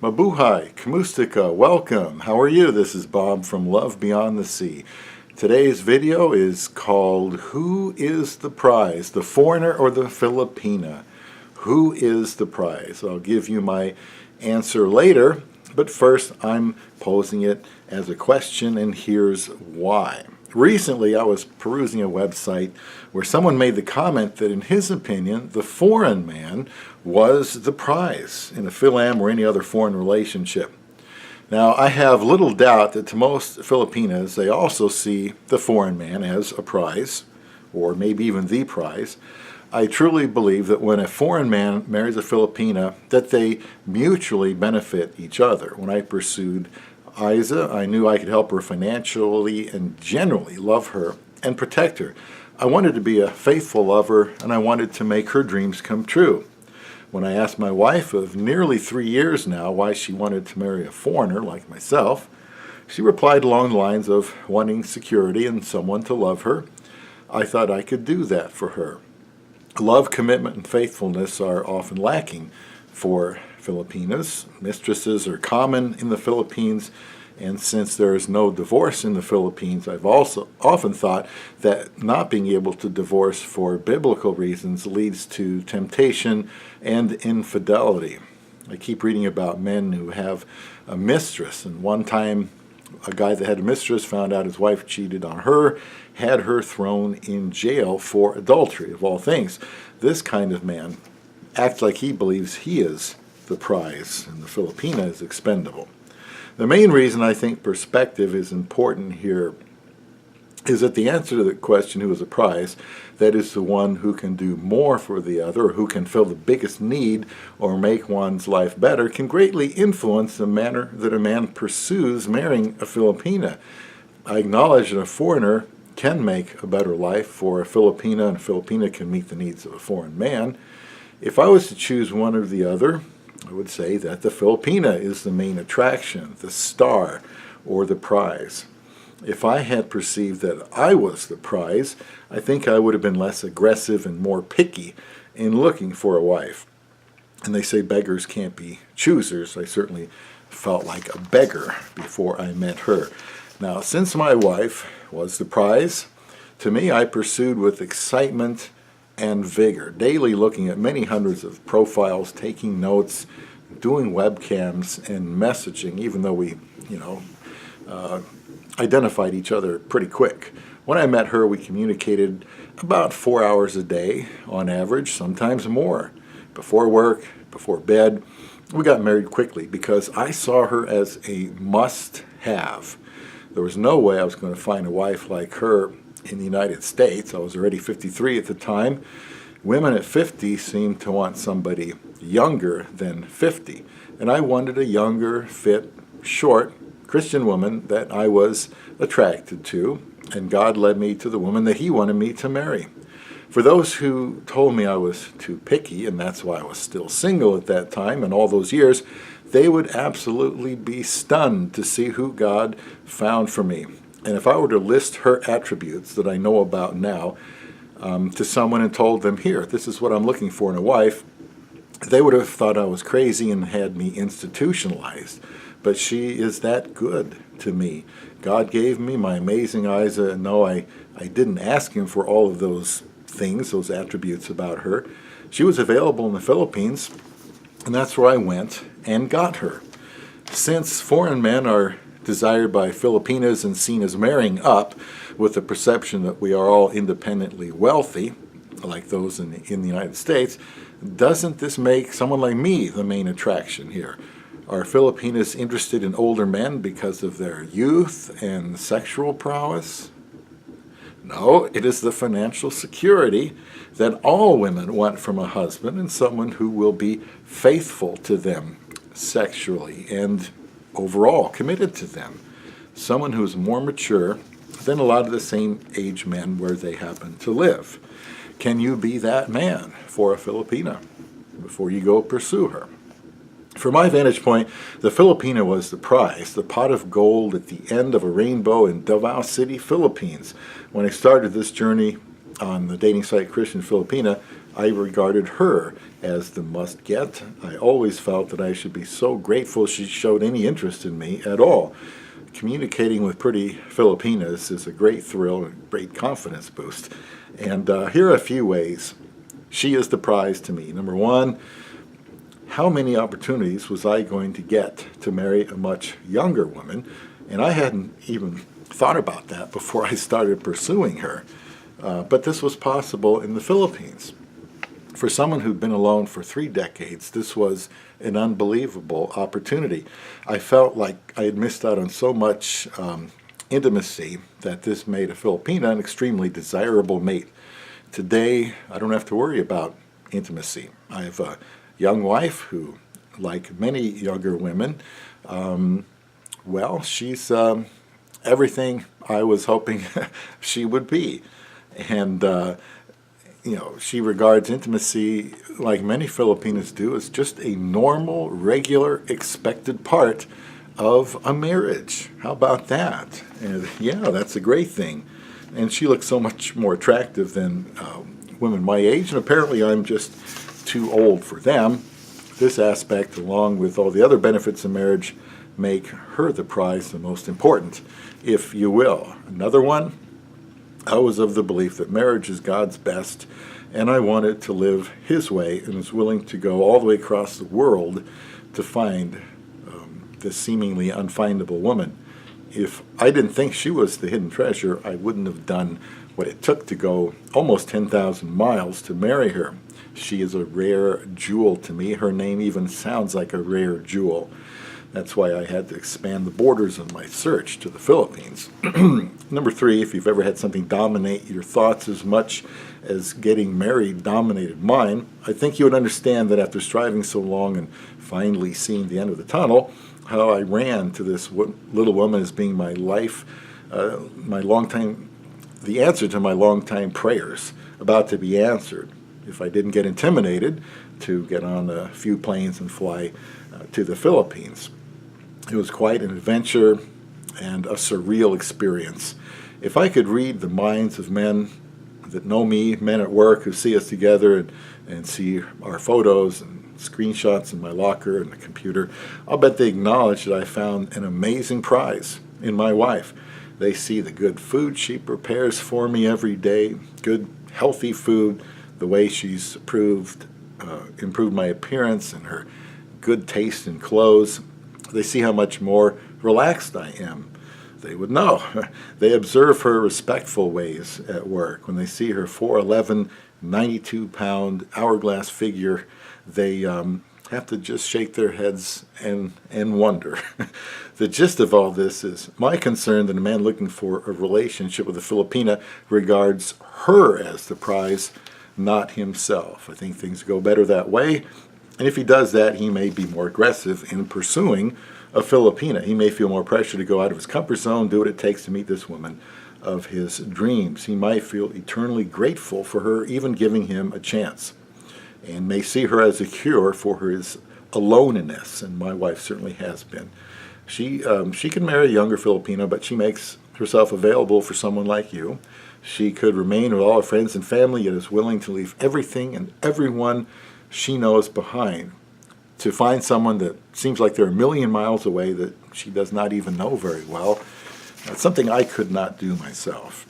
Mabuhay, Kamustika, welcome. How are you? This is Bob from Love Beyond the Sea. Today's video is called Who is the Prize, the Foreigner or the Filipina? Who is the prize? I'll give you my answer later, but first I'm posing it as a question, and here's why. Recently I was perusing a website where someone made the comment that in his opinion the foreign man was the prize in a philam or any other foreign relationship. Now I have little doubt that to most Filipinas they also see the foreign man as a prize, or maybe even the prize. I truly believe that when a foreign man marries a Filipina that they mutually benefit each other. When I pursued Isa, I knew I could help her financially and generally love her and protect her. I wanted to be a faithful lover, and I wanted to make her dreams come true. When I asked my wife of nearly 3 years now why she wanted to marry a foreigner like myself, she replied along the lines of wanting security and someone to love her. I thought I could do that for her. Love, commitment, and faithfulness are often lacking for Filipinas. Mistresses are common in the Philippines, and since there is no divorce in the Philippines, I've also often thought that not being able to divorce for biblical reasons leads to temptation and infidelity. I keep reading about men who have a mistress, and one time a guy that had a mistress found out his wife cheated on her, had her thrown in jail for adultery, of all things. This kind of man acts like he believes he is the prize and the Filipina is expendable. The main reason I think perspective is important here is that the answer to the question, who is a prize, that is the one who can do more for the other, or who can fill the biggest need or make one's life better, can greatly influence the manner that a man pursues marrying a Filipina. I acknowledge that a foreigner can make a better life for a Filipina, and a Filipina can meet the needs of a foreign man. If I was to choose one or the other, I would say that the Filipina is the main attraction, the star, or the prize. If I had perceived that I was the prize, I think I would have been less aggressive and more picky in looking for a wife. And they say beggars can't be choosers. I certainly felt like a beggar before I met her. Now, since my wife was the prize, to me I pursued with excitement and vigor, daily looking at many hundreds of profiles, taking notes, doing webcams and messaging, even though we, identified each other pretty quick. When I met her, we communicated about 4 hours a day on average, sometimes more. Before work, before bed. We got married quickly because I saw her as a must-have. There was no way I was going to find a wife like her in the United States. I was already 53 at the time. Women at 50 seem to want somebody younger than 50. And I wanted a younger, fit, short Christian woman that I was attracted to. And God led me to the woman that He wanted me to marry. For those who told me I was too picky, and that's why I was still single at that time and all those years, they would absolutely be stunned to see who God found for me. And if I were to list her attributes that I know about now to someone and told them, here, this is what I'm looking for in a wife, they would have thought I was crazy and had me institutionalized. But she is that good to me. God gave me my amazing Isa, and no, I didn't ask Him for all of those things, those attributes about her. She was available in the Philippines, and that's where I went and got her. Since foreign men are desired by Filipinas and seen as marrying up with the perception that we are all independently wealthy, like those in the United States, doesn't this make someone like me the main attraction here? Are Filipinas interested in older men because of their youth and sexual prowess? No, it is the financial security that all women want from a husband, and someone who will be faithful to them sexually and overall committed to them. Someone who is more mature than a lot of the same age men where they happen to live. Can you be that man for a Filipina before you go pursue her? From my vantage point, the Filipina was the prize, the pot of gold at the end of a rainbow in Davao City, Philippines. When I started this journey on the dating site Christian Filipina, I regarded her as the must-get. I always felt that I should be so grateful she showed any interest in me at all. Communicating with pretty Filipinas is a great thrill and great confidence boost. And here are a few ways she is the prize to me. Number one, how many opportunities was I going to get to marry a much younger woman? And I hadn't even thought about that before I started pursuing her. But this was possible in the Philippines. For someone who'd been alone for 3 decades, this was an unbelievable opportunity. I felt like I had missed out on so much intimacy that this made a Filipina an extremely desirable mate. Today, I don't have to worry about intimacy. I have a young wife who, like many younger women, well, she's everything I was hoping she would be. And, she regards intimacy, like many Filipinas do, as just a normal, regular, expected part of a marriage. How about that? And yeah, that's a great thing. And she looks so much more attractive than women my age, and apparently I'm just too old for them. This aspect, along with all the other benefits of marriage, make her the prize, the most important, if you will. Another one, I was of the belief that marriage is God's best, and I wanted to live His way and was willing to go all the way across the world to find this seemingly unfindable woman. If I didn't think she was the hidden treasure, I wouldn't have done what it took to go almost 10,000 miles to marry her. She is a rare jewel to me. Her name even sounds like a rare jewel. That's why I had to expand the borders of my search to the Philippines. Number 3, if you've ever had something dominate your thoughts as much as getting married dominated mine, I think you would understand that after striving so long and finally seeing the end of the tunnel, how I ran to this little woman as being my life, the answer to my long-time prayers, about to be answered. If I didn't get intimidated to get on a few planes and fly to the Philippines. It was quite an adventure and a surreal experience. If I could read the minds of men that know me, men at work who see us together and see our photos and screenshots in my locker and the computer, I'll bet they acknowledge that I found an amazing prize in my wife. They see the good food she prepares for me every day, good healthy food, the way she's improved my appearance and her good taste in clothes. They see how much more relaxed I am. They would know. They observe her respectful ways at work. When they see her 4'11", 92-pound hourglass figure, they have to just shake their heads and wonder. The gist of all this is my concern that a man looking for a relationship with a Filipina regards her as the prize, not himself. I think things go better that way. And if he does that, he may be more aggressive in pursuing a Filipina. He may feel more pressure to go out of his comfort zone, do what it takes to meet this woman of his dreams. He might feel eternally grateful for her even giving him a chance, and may see her as a cure for his aloneness, and my wife certainly has been. She can marry a younger Filipina, but she makes herself available for someone like you. She could remain with all her friends and family, yet is willing to leave everything and everyone she knows behind to find someone that seems like they're a million miles away that she does not even know very well. That's something I could not do myself.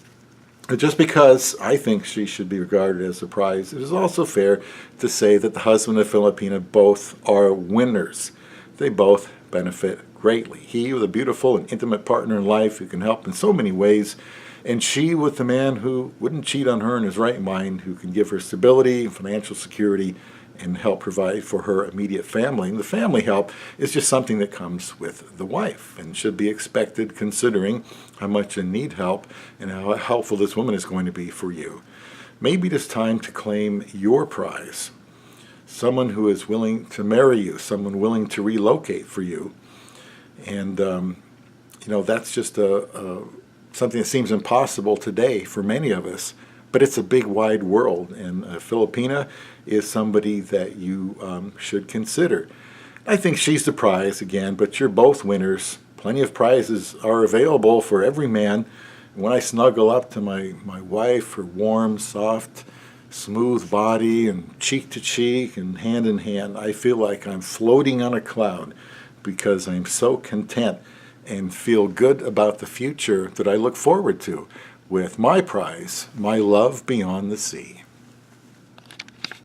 But just because I think she should be regarded as a prize, it is also fair to say that the husband and Filipina both are winners. They both benefit greatly. He with a beautiful and intimate partner in life who can help in so many ways, and she with the man who wouldn't cheat on her in his right mind, who can give her stability, financial security, and help provide for her immediate family. And the family help is just something that comes with the wife and should be expected considering how much you need help and how helpful this woman is going to be for you. Maybe it is time to claim your prize. Someone who is willing to marry you, someone willing to relocate for you. And, that's just something that seems impossible today for many of us. But it's a big, wide world, and a Filipina is somebody that you should consider. I think she's the prize again, but you're both winners. Plenty of prizes are available for every man. When I snuggle up to my wife, her warm, soft smooth body and cheek to cheek and hand in hand. I feel like I'm floating on a cloud because I'm so content and feel good about the future that I look forward to with my prize, my love beyond the sea.